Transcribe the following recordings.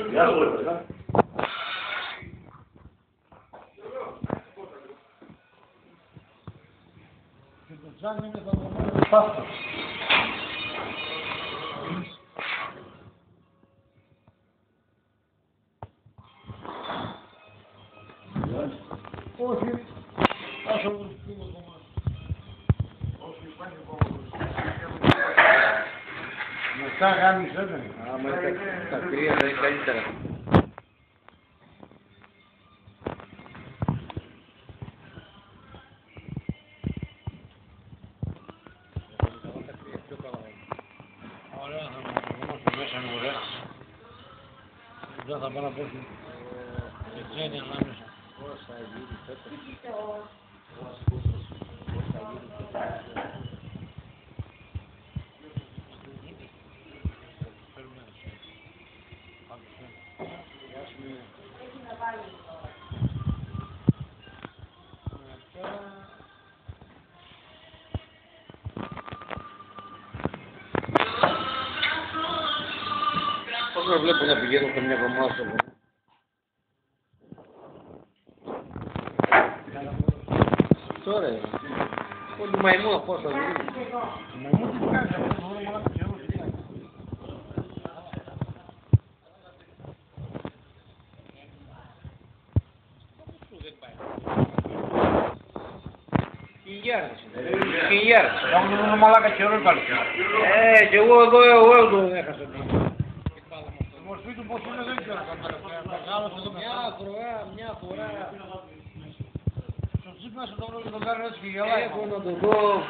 Γεια σου, παιδιά. Και το τζάνι είναι θα το μόνο πάστα. Όχι, άσο μου στείλω κομμάτι. Όχι, υπάρχει κομμάτι. Μετά γάμισε με. Άμα είναι τα κρύα θα είναι καλύτερα. Ωραία, θα είμαστε μέσα είναι ωραία. Δεν θα πάω να πω και τσένει ανάμεσα. Πώς θα γίνει φέτος. Πώς με βλέπω να πηγαίνω σε μια κομμάτια. Τώρα είναι. Πολύ μαϊμού από όσο δίνει. Μαϊμού τι κάνεις αυτό, το μόνο μαλάκα καιρό τι κάνεις. Χιλιάρδες είναι. Χιλιάρδες. Το μόνο μαλάκα καιρό υπάρχει. Και εγώ το έχασα. Το μορφή του πώς είναι δεν ξέρω. Μεγάλος εδώ Μια φορά. Στο τσίπνα σε το βρω και τον κάνω έτσι και γελάει. Έχω να το δω.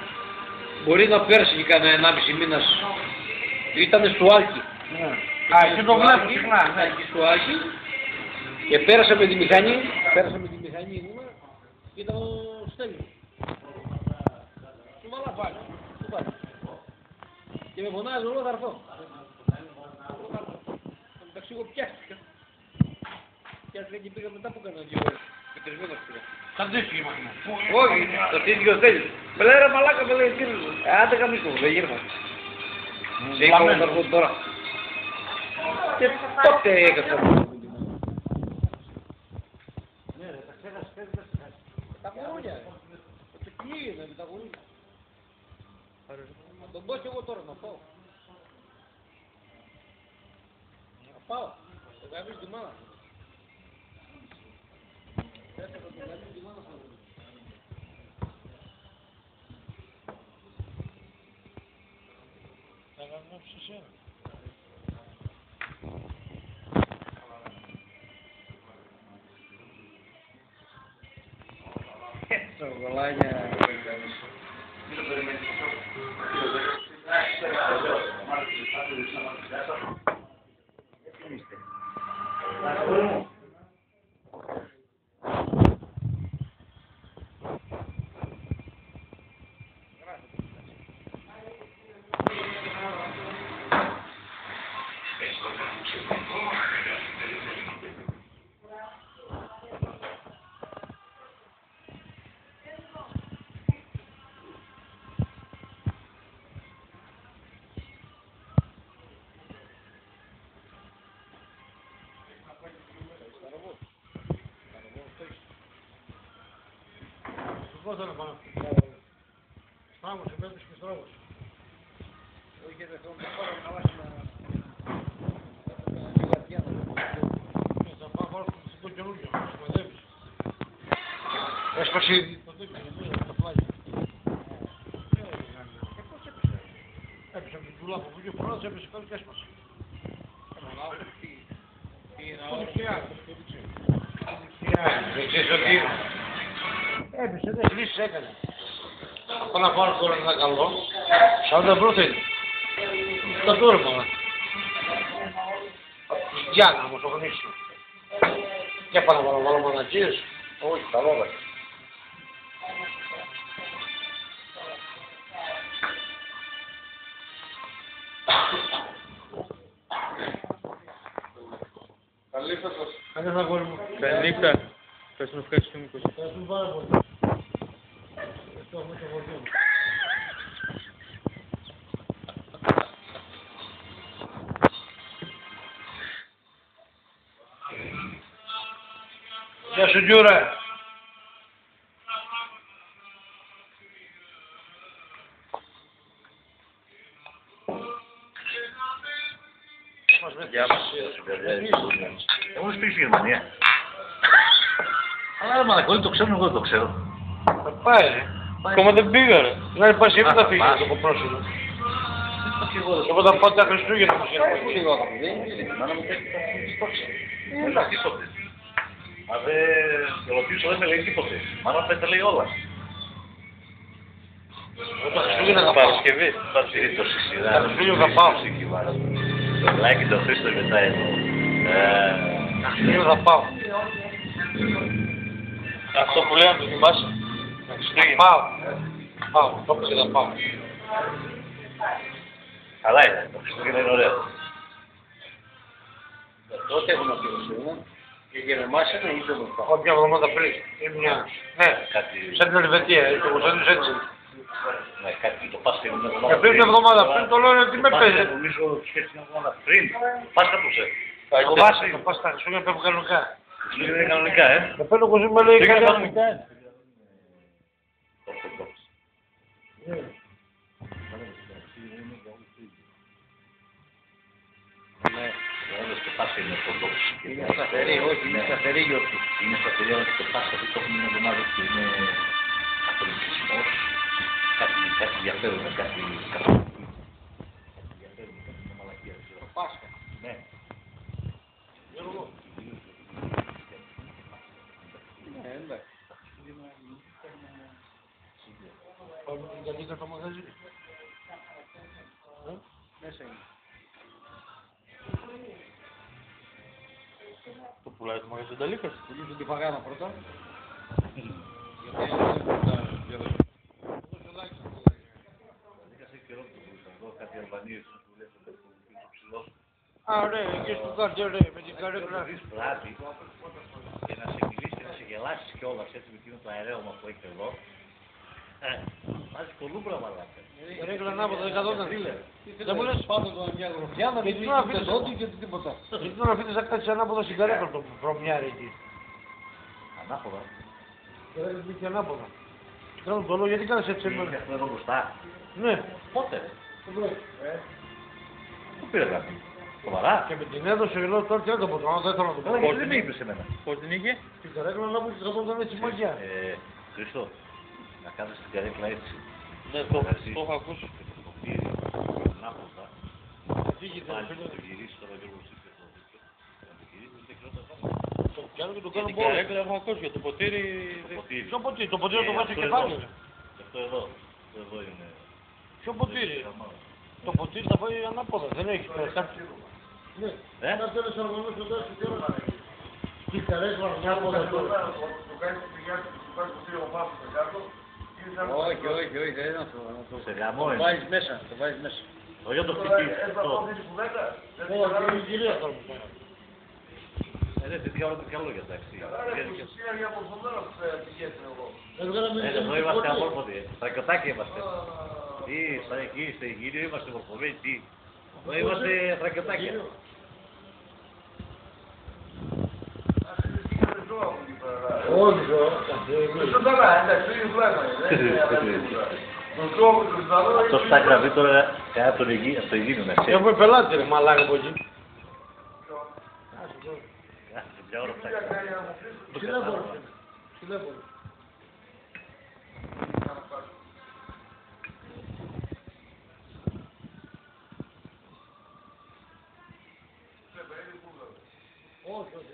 Μπορεί να πέρσει και κανένα 1,5 μήνας. Ήτανε στο Άλκη. Α, και το βλέπω συχνά. Εκεί στο Άλκη. Και πέρασα με τη μηχανή. Ήμουνα. Και ήταν ο Στέλιος. Του Μαλαφάνη. Του Πάλι. Και με φωνάζει όλο θα έρθω. Εντάξει εγώ πιάστηκα. Πιάστηκα και πήγα μετά που έκανα 2 ώρες. Πετρισμένος πήγα. Θα δείξει είμαστε. Όχι, το τίτλο ο Στέλιος. Με λέει ρε μαλάκα, με λέει κύριε. Άντε καμίσου, δεν γύρμα. Σε είπα εγώ θα έρθω τώρα. Και τότε έκανα. Ναι ρε, τα ξέχασες, Τα γουρούνια. Το κυνήγι είναι με τα γουρούνια. Να τον πω και εγώ τώρα να πάω. Να πάω. Το γαμίς τη μάνα. Έφερα το γαμίς τη μάνα θα βρει. Θα γαμίσεις εσένα. Σοκολάνια. Μην το περιμένεις αυτό. Έτσι είστε. Πώς θα να πάω. Στράβος, επέτρεις και στράβος. Όχι δεν θέλω να πάρω να χαλάσει να βαριά να το Θα πάω πάρω στο καινούργιο, σκοτεύεις. Έσπασε το δίπλα, τα πλάγια. Πώς έπαιξε. Έπαιξε από την τουλάπα που είχε φοράς, έπαιξε κάτω και έσπασε. Τι είναι Το άλλο. δεξιάρι. Δεν ξέρεις ότι έπαιξε, δεν κλείσεις έκανε. Πάω να πάρω τώρα ένα καλό. 40 ευρώ θέλει. Τα τώρα μόνο. Για να μου το γνήσω. Και πάω να βάλω μανατζίες. Όχι, καλό δεν. Καλή σας. Καλή θα κόρη μου. Καλή νύχτα. Θα σας ευχαριστούμε. Ευχαριστούμε πάρα πολύ. Ευχαριστούμε το χωριό μου. Γεια σου Γιούρα. Γεια μας. Εγώ στην Γερμανία. Αλλά ρε μαλακό, το ξέρω, εγώ δεν το ξέρω. Θα πάει. Ακόμα δεν πήγανε. Δηλαδή πας even θα φύγει το κοπρόσιλο. Εγώ Και από τα πάντα Χριστούγεννα που εντάξει, τότε. Μα δεν ρωτήσω, δεν με λέει τίποτε. Μάνα θα τα λέει όλα. τα Χριστούγεννα θα πάω. Παρασκευή. Παρασκευή το σειρά. Τα Χριστούγεννα θα πάω. Το λάκι το Χρήστο μετά εδώ. Τα Χριστούγεννα θα πάω. Αυτό που λέω να το θυμάσαι. Τα Θα Χριστούγεννα. πάω. Πάω, το είπα και θα πάω. Καλά είναι, το Χριστούγεννα είναι ωραίο. Τότε έχουμε πει Χριστούγεννα. Και για εμάς είναι είτε το πάω. Έχω μια εβδομάδα πριν. Ναι, Κάτι, σαν την Ελβετία, το κουσάνεις έτσι. ναι, κάτι το Πάσχα είναι μια Και εβδομάδα πριν μια εβδομάδα πριν το λένε τι με παίζει. Νομίζω σχέση μια εβδομάδα πριν. Πάσχα του σε. Το βάσαι, το πας στα Χριστούγεννα πέφτουν κανονικά. Χριστούγεννα είναι κανονικά, Το παίρνω κοζί με λέει Πήγα κάτι κανονικά. Ναι, όλες το Πάσχα είναι ορθοδόξο. Είναι σταθερή, όχι, είναι σταθερή γιορτή. Είναι σταθερή, αλλά και το Πάσχα το έχουμε μια εβδομάδα που είναι καθολικισμός. Κάτι ενδιαφέρον, κάτι καθολική. Κάτι ενδιαφέρον, κάτι μαλακία. Το Πάσχα. Ναι. Ναι, εντάξει. Γιατί το μαγαζί. Μέσα είναι. Το πουλάει το μαγαζί Νταλίκας. Πουλήσουν την παγάνα πρώτα. Είχα καιρό που ήρθα εδώ, κάτι Αλβανίες που δουλεύουν στο ψηλό. Α, ωραία, εκεί στο κάρτιο, ωραία, με την καρέκλα. Να βρεις βράδυ και να σε μιλήσει και να σε γελάσεις κιόλας έτσι με εκείνο το αερέωμα που έχετε εδώ. Βάζεις κολούμπρα μαλάκα. Καρέκλα ανάποδα, δεν καθόταν. Δεν μου λες, Πάνω το μια γροφιά να μην να αφήνεις ούτε και τίποτα. γιατί τον αφήνεις να κάτσεις ανάποδα στην καρέκλα το βρωμιάρι εκεί. Ανάποδα. Και δεν μπήκε ανάποδα. Κάνω το λόγο, γιατί κάνεις έτσι Είναι εμένα. αυτό εδώ μπροστά. Ναι, Πότε. Πού πήρε κάτι. Σοβαρά. και με την έδωσε λέω τώρα τι να το πω, τώρα δεν θέλω να το πω. Καλά, γιατί δεν με είπες εμένα. Πώς την είχε. Την καρέκλα ανάποδα την καθόταν έτσι μαγιά. Χρήστο, να κάνεις την καρέκλα έτσι. Ναι, το έχω ακούσει. Και το ποτήρι, ανάποδα. Φύγει Πάλι το θα το γυρίσει τώρα λίγο σύμφωνο. Να το γυρίσει, δεν ξέρω τα πράγματα. το πιάνω και το Για κάνω την πόλο. καρέκλα έχω ακούσει. Για το ποτήρι. Το ποτήρι. Ποιο ποτήρι, το ποτήρι να το βάζει στο αυτό κεφάλι. εδώ. ρε. Αυτό εδώ. Αυτό εδώ είναι. Ποιο ποτήρι. Το ποτήρι θα πάει ανάποδα, δεν έχει κάποιο. Ε? Την καρέκλα ανάποδα τώρα. Όχι, όχι, όχι, δεν είναι αυτό. Σε γαμό Το είναι. βάζεις μέσα, το βάζεις μέσα. Όχι να το χτυπήσεις. Αυτό. Όχι, η κυρία θα μου πει. Δεν θέλω να καλό για εντάξει. Εδώ είμαστε αμόρφωτοι. Στα κοτάκια είμαστε. Τι, στα εκεί, στο Αιγύριο είμαστε μορφωμένοι. Τι. Εδώ είμαστε στρακιωτάκια. Αυτό στα γραβεί τώρα κατά τον Αιγύριο να ξέρει. Έχουμε πελάτη ρε μαλάκα από εκεί. Μια ώρα φτιάξει. Όχι, όχι,